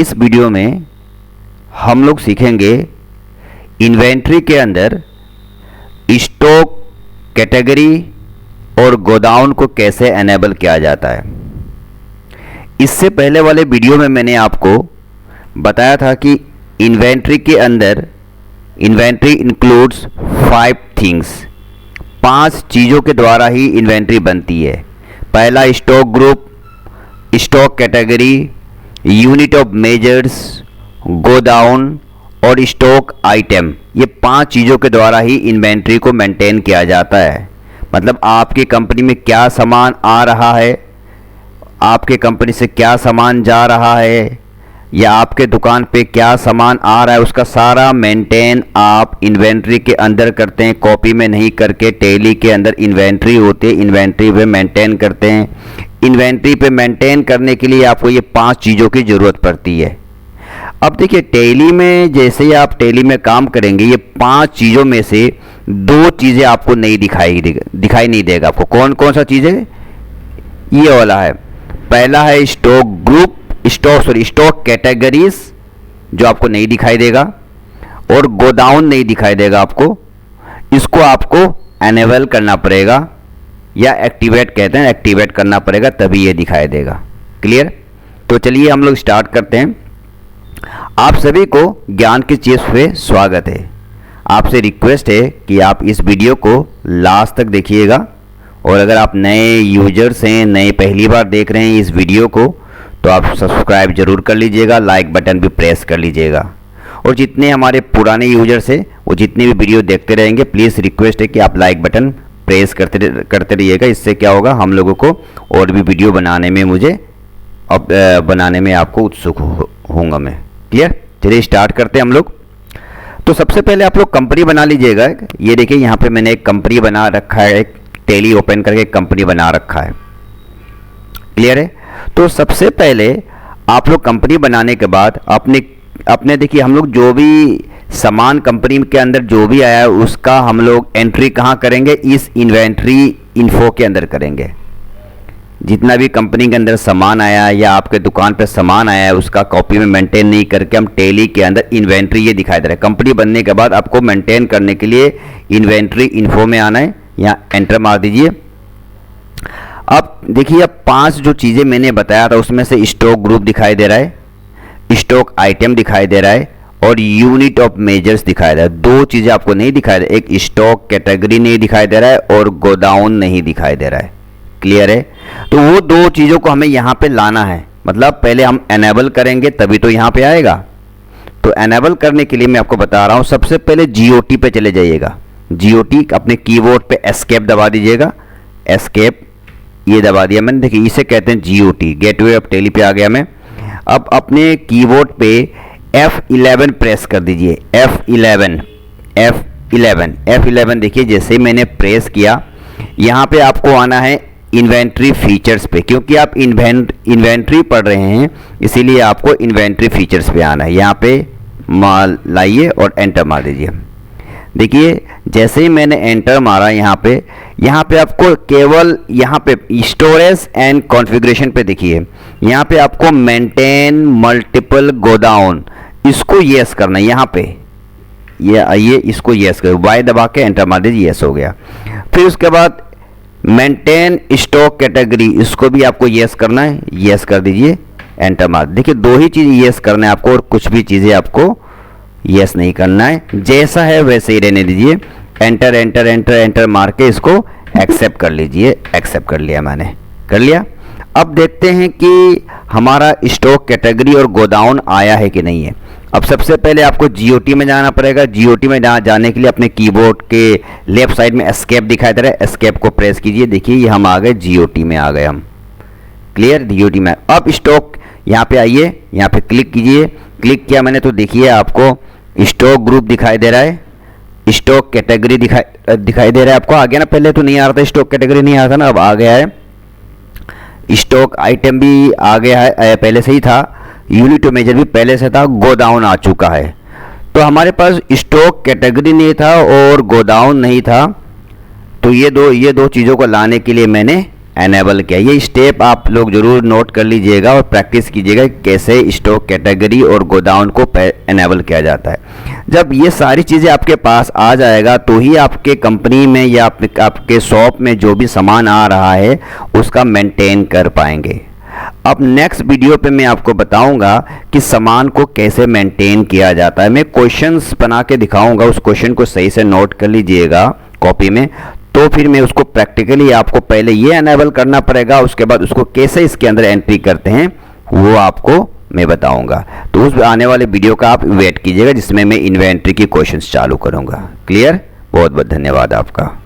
इस वीडियो में हम लोग सीखेंगे इन्वेंट्री के अंदर स्टॉक कैटेगरी और गोडाउन को कैसे एनेबल किया जाता है। इससे पहले वाले वीडियो में मैंने आपको बताया था कि इन्वेंट्री के अंदर इन्वेंट्री इंक्लूड्स 5 थिंग्स, 5 चीज़ों के द्वारा ही इन्वेंट्री बनती है। पहला stock group, stock category, unit of measures, godown और स्टॉक आइटम। ये 5 चीज़ों के द्वारा ही इन्वेंट्री को मेंटेन किया जाता है। मतलब आपकी कंपनी में क्या सामान आ रहा है, आपके कंपनी से क्या सामान जा रहा है, या आपके दुकान पे क्या सामान आ रहा है, उसका सारा मेंटेन आप इन्वेंट्री के अंदर करते हैं। कॉपी में नहीं करके टैली के अंदर इन्वेंट्री होती है, इन्वेंट्री पे मेंटेन करते हैं। इन्वेंट्री पे मेंटेन करने के लिए आपको ये 5 चीज़ों की ज़रूरत पड़ती है। अब देखिए टैली में जैसे ही आप टैली में काम करेंगे, ये 5 चीज़ों में से 2 चीज़ें आपको नहीं दिखाई नहीं देगा। आपको कौन कौन सा चीज़ है? ये वाला है। पहला है स्टॉक ग्रुप, स्टॉक कैटेगरीज जो आपको नहीं दिखाई देगा, और गोडाउन नहीं दिखाई देगा आपको। इसको आपको एनेबल करना पड़ेगा या एक्टिवेट कहते हैं, एक्टिवेट करना पड़ेगा तभी ये दिखाई देगा। क्लियर? तो चलिए हम लोग स्टार्ट करते हैं। आप सभी को ज्ञान की चीज़ पे स्वागत है। आपसे रिक्वेस्ट है कि आप इस वीडियो को लास्ट तक देखिएगा, और अगर आप नए यूजर्स हैं, नए पहली बार देख रहे हैं इस वीडियो को, तो आप सब्सक्राइब जरूर कर लीजिएगा, लाइक बटन भी प्रेस कर लीजिएगा। और जितने हमारे पुराने यूजर्स हैं वो जितने भी वीडियो देखते रहेंगे, प्लीज़ रिक्वेस्ट है कि आप लाइक बटन प्रेस करते रहिएगा। इससे क्या होगा, हम लोगों को और भी वीडियो बनाने में आपको उत्सुक होऊंगा मैं। क्लियर? चलिए स्टार्ट करते हैं हम लोग। तो सबसे पहले आप लोग कंपनी बना लीजिएगा। ये देखिए यहाँ पे मैंने एक कंपनी बना रखा है, एक टैली ओपन करके एक कंपनी बना रखा है। क्लियर है? तो सबसे पहले आप लोग कंपनी बनाने के बाद अपने देखिए, हम लोग जो भी सामान कंपनी के अंदर जो भी आया है उसका हम लोग एंट्री कहाँ करेंगे? इस इन्वेंट्री इन्फो के अंदर करेंगे। जितना भी कंपनी के अंदर सामान आया है या आपके दुकान पे सामान आया है, उसका कॉपी में मेंटेन नहीं करके हम टैली के अंदर इन्वेंट्री ये दिखाई दे रहा है। कंपनी बनने के बाद आपको मेंटेन करने के लिए इन्वेंट्री इन्फो में आना है, यहाँ एंटर मार दीजिए। अब देखिए, अब 5 जो चीज़ें मैंने बताया था उसमें से स्टॉक ग्रुप दिखाई दे रहा है, स्टॉक आइटम दिखाई दे रहा है, और यूनिट ऑफ मेजर्स दिखाई दे रहा है। 2 चीज़ें आपको नहीं दिखाई दे, एक स्टॉक कैटेगरी नहीं दिखाई दे रहा है और गोडाउन नहीं दिखाई दे रहा है। क्लियर है? तो वो 2 चीज़ों को हमें यहाँ पे लाना है। मतलब पहले हम एनेबल करेंगे तभी तो यहाँ पे आएगा। तो एनेबल करने के लिए मैं आपको बता रहा हूँ, सबसे पहले GOT पे चले जाइएगा। GOT अपने कीबोर्ड पे एस्केप दबा दीजिएगा। एस्केप ये दबा दिया मैंने। देखिए इसे कहते हैं GOT, गेटवे ऑफ टैली पे आ गया मैं। अब अपने कीबोर्ड पे F11 प्रेस कर दीजिए। F11 देखिए, जैसे मैंने प्रेस किया, यहाँ पे आपको आना है इन्वेंट्री फीचर्स पे। क्योंकि आप इन्वेंट्री पढ़ रहे हैं इसीलिए आपको इन्वेंट्री फीचर्स पे आना है। यहाँ पे माल लाइए और एंटर मार दीजिए। देखिए जैसे ही मैंने एंटर मारा, यहाँ पे आपको केवल यहाँ पे स्टोरेज एंड कॉन्फ़िगरेशन पे देखिए, यहाँ पे आपको मेंटेन मल्टीपल गोडाउन, इसको यस करना है। यहाँ पे ये आइए, इसको यस करो, वाई दबा के एंटर मार दीजिए, यस हो गया। फिर उसके बाद मेंटेन स्टॉक कैटेगरी, इसको भी आपको यस करना है, यस कर दीजिए, एंटर मार। देखिए 2 ही चीज़ यस करना है आपको, और कुछ भी चीज़ें आपको यस नहीं करना है। जैसा है वैसे ही रहने दीजिए। एंटर एंटर एंटर एंटर मार के इसको एक्सेप्ट कर लीजिए। एक्सेप्ट कर लिया मैंने, कर लिया। अब देखते हैं कि हमारा स्टॉक कैटेगरी और गोडाउन आया है कि नहीं है। अब सबसे पहले आपको GOT में जाना पड़ेगा। GOT में जाने के लिए अपने कीबोर्ड के लेफ्ट साइड में एस्केप दिखाई दे रहा है, एस्केप को प्रेस कीजिए। देखिए ये हम आ गए, GOT में आ गए हम। क्लियर? GOT में। अब स्टॉक यहाँ पे आइए, यहाँ पे क्लिक कीजिए। क्लिक किया मैंने तो देखिए आपको स्टॉक ग्रुप दिखाई दे रहा है, स्टॉक कैटेगरी दिखाई दे रहा है आपको। आ गया ना? पहले तो नहीं आ रहा था, स्टॉक कैटेगरी नहीं आ रहा था ना, अब आ गया है। स्टॉक आइटम भी आ गया है, पहले से ही था। यूनिट ऑफ मेजर भी पहले से था। गोडाउन आ चुका है। तो हमारे पास स्टॉक कैटेगरी नहीं था और गोडाउन नहीं था। तो ये दो चीज़ों को लाने के लिए मैंने एनेबल किया। ये स्टेप आप लोग ज़रूर नोट कर लीजिएगा और प्रैक्टिस कीजिएगा कैसे स्टॉक कैटेगरी और गोडाउन को एनेबल किया जाता है। जब ये सारी चीज़ें आपके पास आ जाएगा तो ही आपके कंपनी में या आपके शॉप में जो भी सामान आ रहा है उसका मेंटेन कर पाएंगे। अब नेक्स्ट वीडियो पे मैं आपको बताऊंगा कि सामान को कैसे मेंटेन किया जाता है। मैं क्वेश्चंस बना के दिखाऊंगा, उस क्वेश्चन को सही से नोट कर लीजिएगा कॉपी में। तो फिर मैं उसको प्रैक्टिकली आपको पहले ये एनेबल करना पड़ेगा, उसके बाद उसको कैसे इसके अंदर एंट्री करते हैं वो आपको मैं बताऊंगा। तो उस आने वाले वीडियो का आप वेट कीजिएगा जिसमें मैं इन्वेंट्री की क्वेश्चंस चालू करूंगा। क्लियर? बहुत बहुत धन्यवाद आपका।